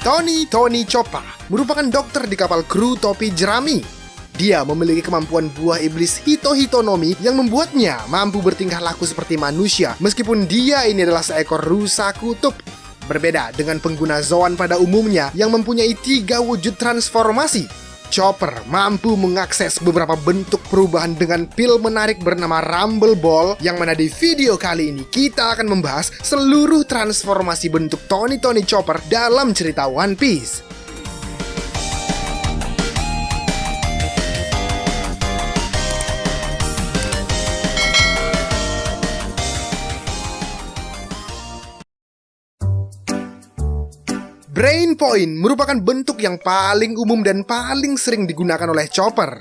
Tony Chopra merupakan dokter di kapal kru topi jerami. Dia memiliki kemampuan buah iblis Hito-Hitonomi yang membuatnya mampu bertingkah laku seperti manusia meskipun dia ini adalah seekor rusa kutub. Berbeda dengan pengguna Zoan pada umumnya yang mempunyai 3 wujud transformasi, Chopper mampu mengakses beberapa bentuk perubahan dengan pil menarik bernama Rumble Ball, yang mana di video kali ini kita akan membahas seluruh transformasi bentuk Tony Chopper dalam cerita One Piece. Brain Point merupakan bentuk yang paling umum dan paling sering digunakan oleh Chopper.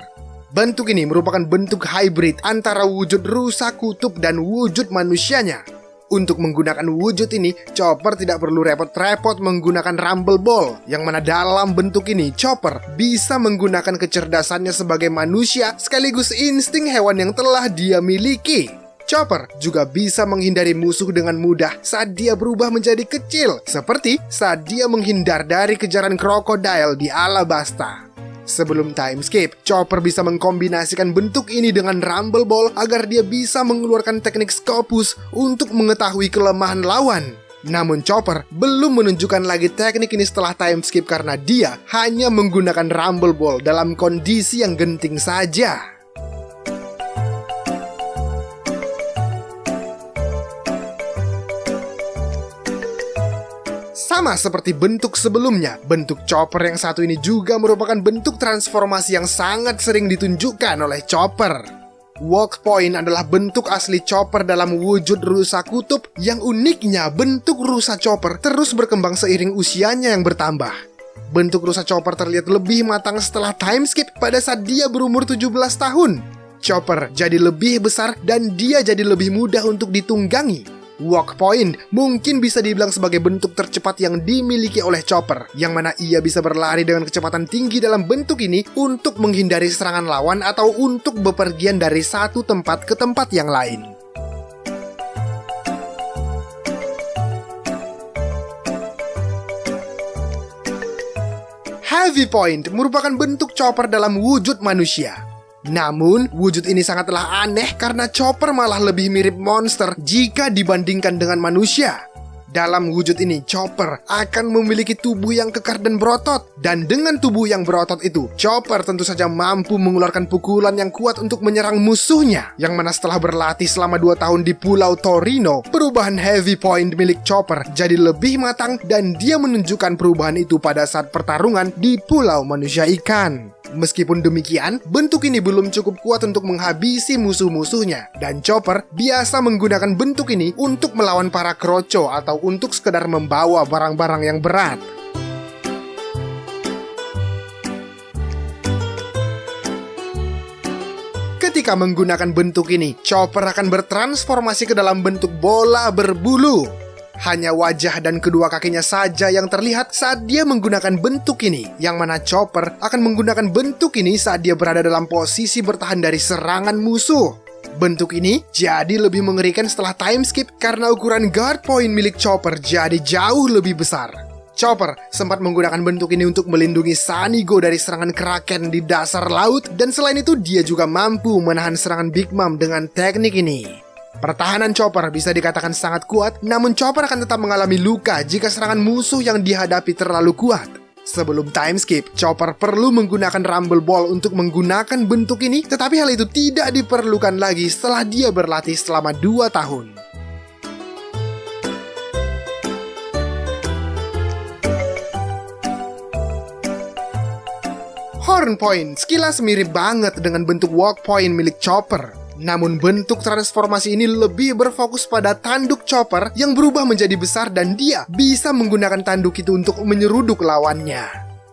Bentuk ini merupakan bentuk hybrid antara wujud rusa kutub dan wujud manusianya. Untuk menggunakan wujud ini, Chopper tidak perlu repot-repot menggunakan Rumble Ball, yang mana dalam bentuk ini Chopper bisa menggunakan kecerdasannya sebagai manusia sekaligus insting hewan yang telah dia miliki. Chopper juga bisa menghindari musuh dengan mudah saat dia berubah menjadi kecil, seperti saat dia menghindar dari kejaran krokodil di Alabasta. Sebelum time skip, Chopper bisa mengkombinasikan bentuk ini dengan Rumble Ball agar dia bisa mengeluarkan teknik Scopus untuk mengetahui kelemahan lawan. Namun Chopper belum menunjukkan lagi teknik ini setelah time skip karena dia hanya menggunakan Rumble Ball dalam kondisi yang genting saja. Sama seperti bentuk sebelumnya, bentuk Chopper yang satu ini juga merupakan bentuk transformasi yang sangat sering ditunjukkan oleh Chopper. Walk Point adalah bentuk asli Chopper dalam wujud rusa kutub, yang uniknya bentuk rusa Chopper terus berkembang seiring usianya yang bertambah. Bentuk rusa Chopper terlihat lebih matang setelah time skip pada saat dia berumur 17 tahun. Chopper jadi lebih besar dan dia jadi lebih mudah untuk ditunggangi. Walk Point mungkin bisa dibilang sebagai bentuk tercepat yang dimiliki oleh Chopper, yang mana ia bisa berlari dengan kecepatan tinggi dalam bentuk ini untuk menghindari serangan lawan atau untuk bepergian dari satu tempat ke tempat yang lain. Heavy Point merupakan bentuk Chopper dalam wujud manusia. Namun, wujud ini sangatlah aneh karena Chopper malah lebih mirip monster jika dibandingkan dengan manusia. Dalam wujud ini, Chopper akan memiliki tubuh yang kekar dan berotot. Dan dengan tubuh yang berotot itu, Chopper tentu saja mampu mengeluarkan pukulan yang kuat untuk menyerang musuhnya. Yang mana setelah berlatih selama 2 tahun di Pulau Torino, perubahan Heavy Point milik Chopper jadi lebih matang dan dia menunjukkan perubahan itu pada saat pertarungan di Pulau Manusia Ikan. Meskipun demikian, bentuk ini belum cukup kuat untuk menghabisi musuh-musuhnya, dan Chopper biasa menggunakan bentuk ini untuk melawan para kroco atau untuk sekedar membawa barang-barang yang berat. Ketika menggunakan bentuk ini, Chopper akan bertransformasi ke dalam bentuk bola berbulu. Hanya wajah dan kedua kakinya saja yang terlihat saat dia menggunakan bentuk ini, yang mana Chopper akan menggunakan bentuk ini saat dia berada dalam posisi bertahan dari serangan musuh. Bentuk ini jadi lebih mengerikan setelah time skip karena ukuran guard point milik Chopper jadi jauh lebih besar. Chopper sempat menggunakan bentuk ini untuk melindungi Sanigo dari serangan Kraken di dasar laut, dan selain itu dia juga mampu menahan serangan Big Mom dengan teknik ini. Pertahanan Chopper bisa dikatakan sangat kuat, namun Chopper akan tetap mengalami luka jika serangan musuh yang dihadapi terlalu kuat. Sebelum time skip, Chopper perlu menggunakan Rumble Ball untuk menggunakan bentuk ini, tetapi hal itu tidak diperlukan lagi setelah dia berlatih selama 2 tahun. Horn Point sekilas mirip banget dengan bentuk Walk Point milik Chopper. Namun bentuk transformasi ini lebih berfokus pada tanduk Chopper yang berubah menjadi besar dan dia bisa menggunakan tanduk itu untuk menyeruduk lawannya.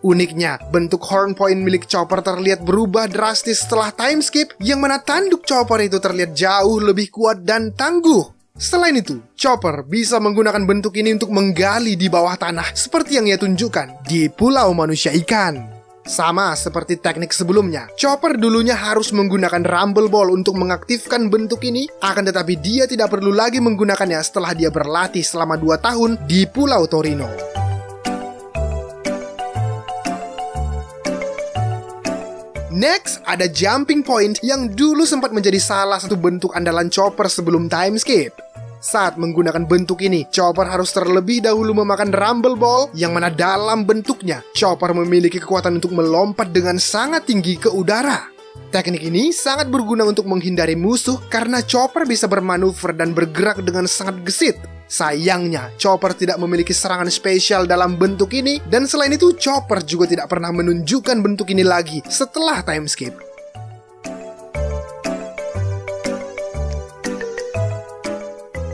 Uniknya, bentuk Horn Point milik Chopper terlihat berubah drastis setelah time skip, yang mana tanduk Chopper itu terlihat jauh lebih kuat dan tangguh. Selain itu, Chopper bisa menggunakan bentuk ini untuk menggali di bawah tanah seperti yang ia tunjukkan di Pulau Manusia Ikan. Sama seperti teknik sebelumnya, Chopper dulunya harus menggunakan Rumble Ball untuk mengaktifkan bentuk ini, akan tetapi dia tidak perlu lagi menggunakannya setelah dia berlatih selama 2 tahun di Pulau Torino. Next, ada jumping point yang dulu sempat menjadi salah satu bentuk andalan Chopper sebelum time skip. Saat menggunakan bentuk ini, Chopper harus terlebih dahulu memakan Rumble Ball yang mana dalam bentuknya, Chopper memiliki kekuatan untuk melompat dengan sangat tinggi ke udara. Teknik ini sangat berguna untuk menghindari musuh karena Chopper bisa bermanuver dan bergerak dengan sangat gesit. Sayangnya, Chopper tidak memiliki serangan spesial dalam bentuk ini, dan selain itu, Chopper juga tidak pernah menunjukkan bentuk ini lagi setelah time skip.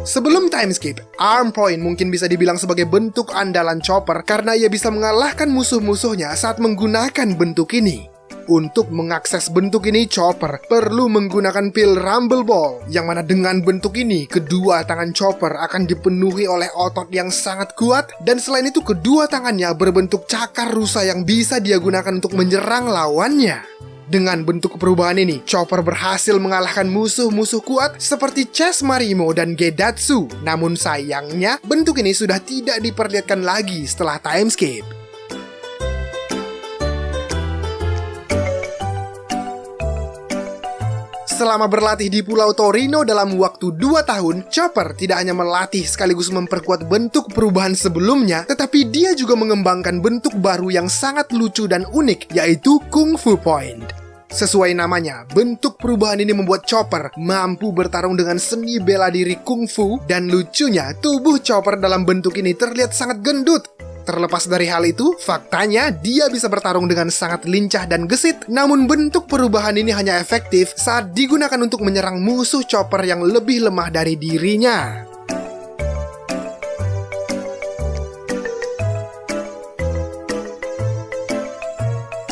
Sebelum time skip, Arm Point mungkin bisa dibilang sebagai bentuk andalan Chopper karena ia bisa mengalahkan musuh-musuhnya saat menggunakan bentuk ini. Untuk mengakses bentuk ini, Chopper perlu menggunakan pil Rumble Ball, yang mana dengan bentuk ini, kedua tangan Chopper akan dipenuhi oleh otot yang sangat kuat, dan selain itu kedua tangannya berbentuk cakar rusa yang bisa dia gunakan untuk menyerang lawannya. Dengan bentuk perubahan ini, Chopper berhasil mengalahkan musuh-musuh kuat seperti Chess Marimo dan Gedatsu. Namun sayangnya, bentuk ini sudah tidak diperlihatkan lagi setelah time skip. Selama berlatih di Pulau Torino dalam waktu 2 tahun, Chopper tidak hanya melatih sekaligus memperkuat bentuk perubahan sebelumnya, tetapi dia juga mengembangkan bentuk baru yang sangat lucu dan unik, yaitu Kung Fu Point. Sesuai namanya, bentuk perubahan ini membuat Chopper mampu bertarung dengan seni bela diri Kung Fu, dan lucunya, tubuh Chopper dalam bentuk ini terlihat sangat gendut. Terlepas dari hal itu, faktanya dia bisa bertarung dengan sangat lincah dan gesit, namun bentuk perubahan ini hanya efektif saat digunakan untuk menyerang musuh Chopper yang lebih lemah dari dirinya.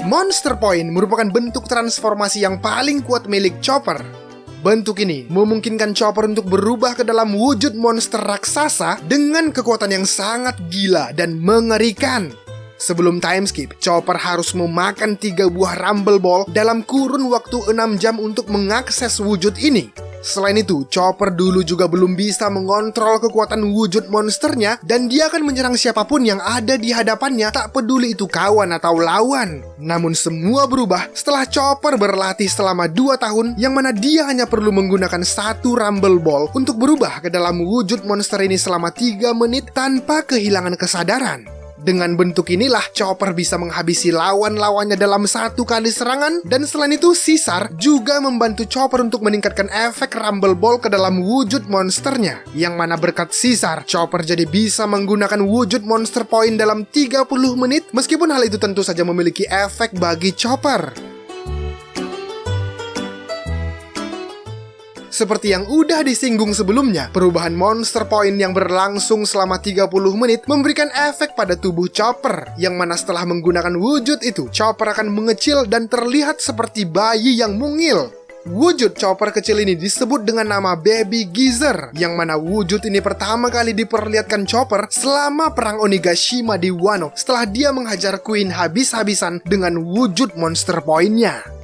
Monster Point merupakan bentuk transformasi yang paling kuat milik Chopper. Bentuk ini memungkinkan Chopper untuk berubah ke dalam wujud monster raksasa dengan kekuatan yang sangat gila dan mengerikan. Sebelum time skip, Chopper harus memakan 3 buah Rumble Ball dalam kurun waktu 6 jam untuk mengakses wujud ini. Selain itu, Chopper dulu juga belum bisa mengontrol kekuatan wujud monsternya, dan dia akan menyerang siapapun yang ada di hadapannya, tak peduli itu kawan atau lawan. Namun semua berubah setelah Chopper berlatih selama 2 tahun, yang mana dia hanya perlu menggunakan 1 Rumble Ball untuk berubah ke dalam wujud monster ini selama 3 menit tanpa kehilangan kesadaran. Dengan bentuk inilah Chopper bisa menghabisi lawan-lawannya dalam 1 kali serangan, dan selain itu Caesar juga membantu Chopper untuk meningkatkan efek Rumble Ball ke dalam wujud monsternya, yang mana berkat Caesar, Chopper jadi bisa menggunakan wujud Monster Point dalam 30 menit, meskipun hal itu tentu saja memiliki efek bagi Chopper. Seperti yang udah disinggung sebelumnya, perubahan Monster Point yang berlangsung selama 30 menit memberikan efek pada tubuh Chopper, yang mana setelah menggunakan wujud itu, Chopper akan mengecil dan terlihat seperti bayi yang mungil. Wujud Chopper kecil ini disebut dengan nama Baby Geezer, yang mana wujud ini pertama kali diperlihatkan Chopper selama perang Onigashima di Wano, setelah dia menghajar Queen habis-habisan dengan wujud Monster Point-nya.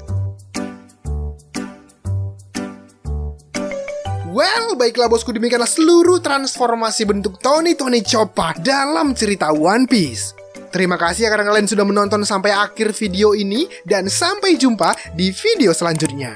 Well, baiklah bosku, demikianlah seluruh transformasi bentuk Tony Choppa dalam cerita One Piece. Terima kasih karena kalian sudah menonton sampai akhir video ini, dan sampai jumpa di video selanjutnya.